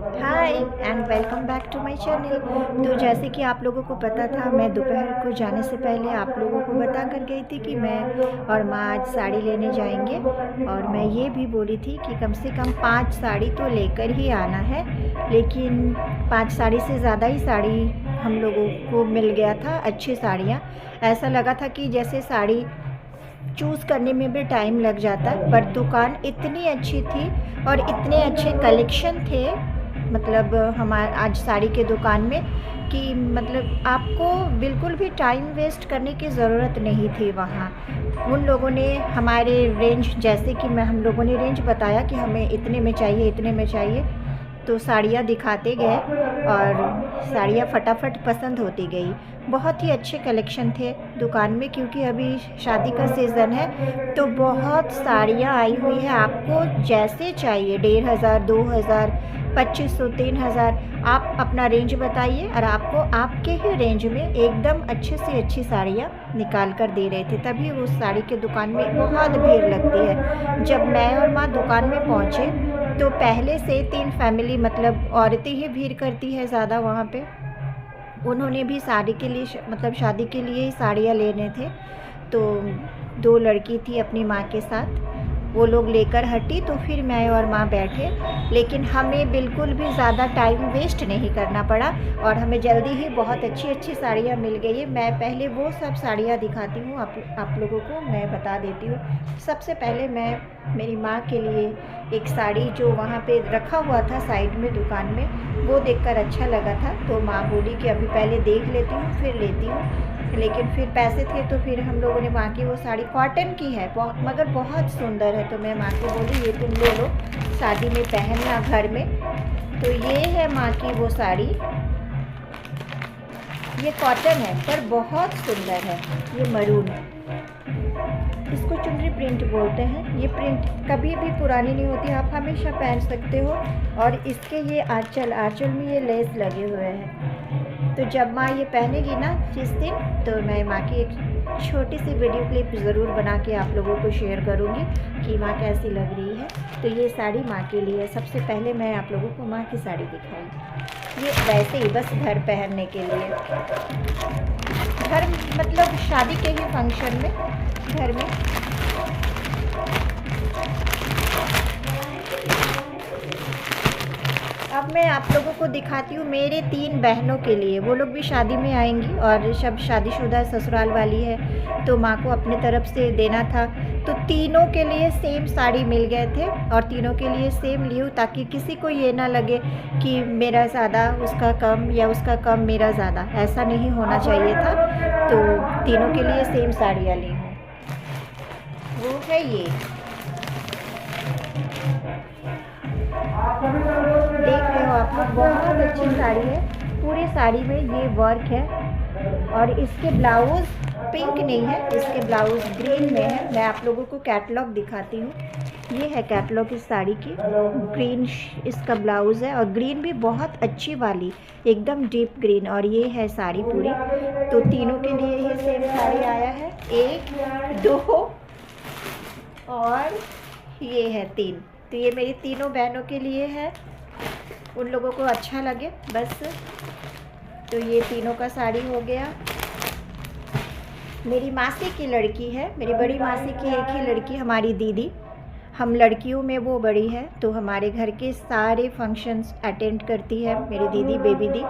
Hi and welcome back to my channel. तो जैसे कि आप लोगों को पता था, मैं दोपहर को जाने से पहले आप लोगों को बता कर गई थी कि मैं और माँ आज साड़ी लेने जाएंगे। और मैं ये भी बोली थी कि कम से कम 5 साड़ी तो लेकर ही आना है। लेकिन 5 साड़ी से ज़्यादा ही साड़ी हम लोगों को मिल गया था, अच्छी साड़ियाँ। ऐसा लगा था कि जैसे साड़ी चूज़ करने में भी टाइम लग जाता, पर दुकान इतनी अच्छी थी और इतने अच्छे कलेक्शन थे, मतलब हमारे आज साड़ी के दुकान में, कि मतलब आपको बिल्कुल भी टाइम वेस्ट करने की ज़रूरत नहीं थी वहाँ। उन लोगों ने हमारे रेंज, जैसे कि हम लोगों ने रेंज बताया कि हमें इतने में चाहिए, इतने में चाहिए, तो साड़ियाँ दिखाते गए और साड़ियाँ फटाफट पसंद होती गई। बहुत ही अच्छे कलेक्शन थे दुकान में, क्योंकि अभी शादी का सीज़न है तो बहुत साड़ियाँ आई हुई है। आपको जैसे चाहिए, 1500, 2000, 2500, 3000, आप अपना रेंज बताइए और आपको आपके ही रेंज में एकदम अच्छे से अच्छी साड़ियाँ निकाल कर दे रहे थे। तभी उस साड़ी के दुकान में बहुत भीड़ लगती है। जब मैं और माँ दुकान में पहुँचे तो पहले से 3 फैमिली, मतलब औरतें ही भीड़ करती है ज़्यादा वहाँ पे। उन्होंने भी साड़ी के लिए मतलब शादी के लिए ही साड़ियाँ लेने थे। तो 2 लड़की थी अपनी माँ के साथ, वो लोग लेकर हटी, तो फिर मैं और माँ बैठे। लेकिन हमें बिल्कुल भी ज़्यादा टाइम वेस्ट नहीं करना पड़ा और हमें जल्दी ही बहुत अच्छी अच्छी साड़ियाँ मिल गई है। मैं पहले वो सब साड़ियाँ दिखाती हूँ, आप लोगों को मैं बता देती हूँ। सबसे पहले मैं मेरी माँ के लिए एक साड़ी जो वहाँ पे रखा हुआ था साइड में दुकान में, वो देखकर अच्छा लगा था, तो माँ बोली कि अभी पहले देख लेती हूँ फिर लेती हूँ। लेकिन फिर पैसे थे तो फिर हम लोगों ने माँ की वो साड़ी, कॉटन की है मगर बहुत सुंदर है, तो मैं माँ को बोली ये तुम ले लो, शादी में पहनना घर में। तो ये है माँ की वो साड़ी, ये कॉटन है पर बहुत सुंदर है। ये मरून है, इसको चुनरी प्रिंट बोलते हैं। ये प्रिंट कभी भी पुरानी नहीं होती, आप हमेशा पहन सकते हो। और इसके ये आंचल में ये लेस लगे हुए हैं। तो जब माँ ये पहनेगी ना जिस दिन, तो मैं माँ की एक छोटी सी वीडियो क्लिप ज़रूर बना के आप लोगों को शेयर करूँगी कि माँ कैसी लग रही है। तो ये साड़ी माँ के लिए, सबसे पहले मैं आप लोगों को माँ की साड़ी दिखाई। ये वैसे ही बस घर पहनने के लिए, घर मतलब शादी के ही फंक्शन में घर में। अब मैं आप लोगों को दिखाती हूँ मेरे 3 बहनों के लिए, वो लोग भी शादी में आएंगी और सब शादीशुदा ससुराल वाली है, तो माँ को अपने तरफ से देना था। तो तीनों के लिए सेम साड़ी मिल गए थे और तीनों के लिए सेम ली हूँ, ताकि किसी को ये ना लगे कि मेरा ज़्यादा उसका कम या उसका कम मेरा ज़्यादा, ऐसा नहीं होना चाहिए था। तो तीनों के लिए सेम साड़ियाँ ली हूँ। वो है ये, देख रहे हो आप लोग, बहुत अच्छी साड़ी है। पूरी साड़ी में ये वर्क है और इसके ब्लाउज़ पिंक नहीं है, इसके ब्लाउज़ ग्रीन में है। मैं आप लोगों को कैटलॉग दिखाती हूँ। ये है कैटलॉग इस साड़ी की, ग्रीन इसका ब्लाउज़ है और ग्रीन भी बहुत अच्छी वाली, एकदम डीप ग्रीन। और ये है साड़ी पूरी। तो तीनों के लिए ही सेम साड़ी आया है, 1, 2 और ये है 3। तो ये मेरी तीनों बहनों के लिए है, उन लोगों को अच्छा लगे बस। तो ये तीनों का साड़ी हो गया। मेरी मासी की लड़की है, मेरी बड़ी मासी की एक ही लड़की, हमारी दीदी, हम लड़कियों में वो बड़ी है, तो हमारे घर के सारे फंक्शंस अटेंड करती है मेरी दीदी, बेबी दी।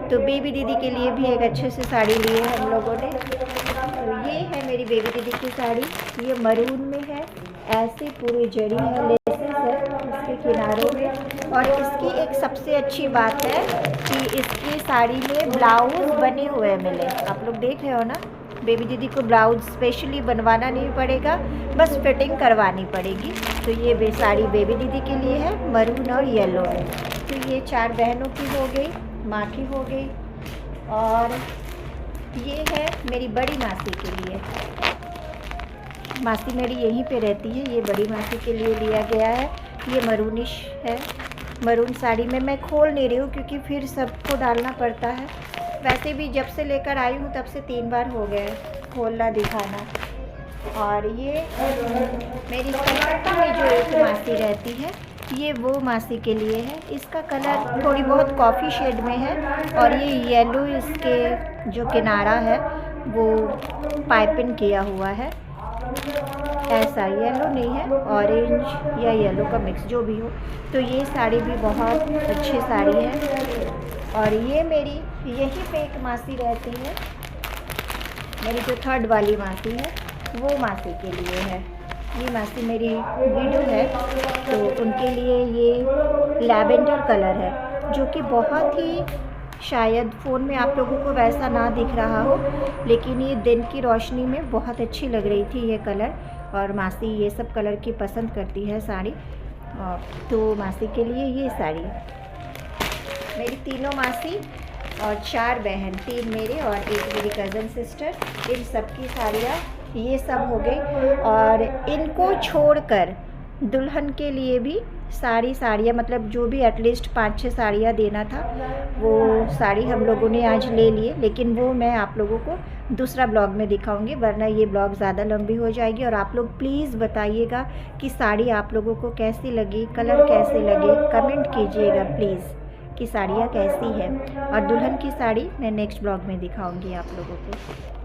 तो बेबी दीदी के लिए भी एक अच्छे से साड़ी ली है हम लोगों ने। तो ये है मेरी बेबी दीदी की साड़ी, ये मरून में है, ऐसे पूरी जड़ी है, लेसेस है इसके किनारों में। और इसकी एक सबसे अच्छी बात है कि इसकी साड़ी में ब्लाउज़ बने हुए मिले। आप लोग देख रहे हो ना, बेबी दीदी को ब्लाउज़ स्पेशली बनवाना नहीं पड़ेगा, बस फिटिंग करवानी पड़ेगी। तो ये साड़ी बेबी दीदी के लिए है, मरून और येलो है। तो ये 4 बहनों की हो गई, माँ की हो गई। और ये है मेरी बड़ी मासी के लिए, मासी मेरी यहीं पे रहती है, ये बड़ी मासी के लिए लिया गया है। ये मरूनिश है, मरून साड़ी में मैं खोल नहीं रही हूँ क्योंकि फिर सबको डालना पड़ता है। वैसे भी जब से लेकर आई हूँ तब से 3 बार हो गए खोलना दिखाना। और ये मेरी कलकत्ता में जो एक मासी रहती है, ये वो मासी के लिए है। इसका कलर थोड़ी बहुत कॉफ़ी शेड में है और ये येलो इसके जो किनारा है वो पाइपिंग किया हुआ है। ऐसा येलो नहीं है, ऑरेंज या येलो का मिक्स जो भी हो। तो ये साड़ी भी बहुत अच्छी साड़ी है। और ये मेरी यहीं पे एक मासी रहती है, मेरी जो थर्ड वाली मासी है वो मासी के लिए है। ये मासी मेरी वीडियो है तो उनके लिए ये लैवेंडर कलर है, जो कि बहुत ही शायद फ़ोन में आप लोगों को वैसा ना दिख रहा हो, लेकिन ये दिन की रोशनी में बहुत अच्छी लग रही थी ये कलर। और मासी ये सब कलर की पसंद करती है साड़ी, तो मासी के लिए ये साड़ी। मेरी तीनों मासी और 4 बहन, 3 मेरे और 1 मेरी कज़न सिस्टर, इन सब की साड़ियाँ ये सब हो गई। और इनको छोड़कर दुल्हन के लिए भी साड़ियाँ, मतलब जो भी एटलीस्ट 5-6 साड़ियाँ देना था वो साड़ी हम लोगों ने आज ले लिए, लेकिन वो मैं आप लोगों को दूसरा ब्लॉग में दिखाऊंगी, वरना ये ब्लॉग ज़्यादा लंबी हो जाएगी। और आप लोग प्लीज़ बताइएगा कि साड़ी आप लोगों को कैसी लगी, कलर कैसे लगे, कमेंट कीजिएगा प्लीज़ कि साड़ियाँ कैसी हैं। और दुल्हन की साड़ी मैं नेक्स्ट ब्लॉग में दिखाऊंगी आप लोगों को।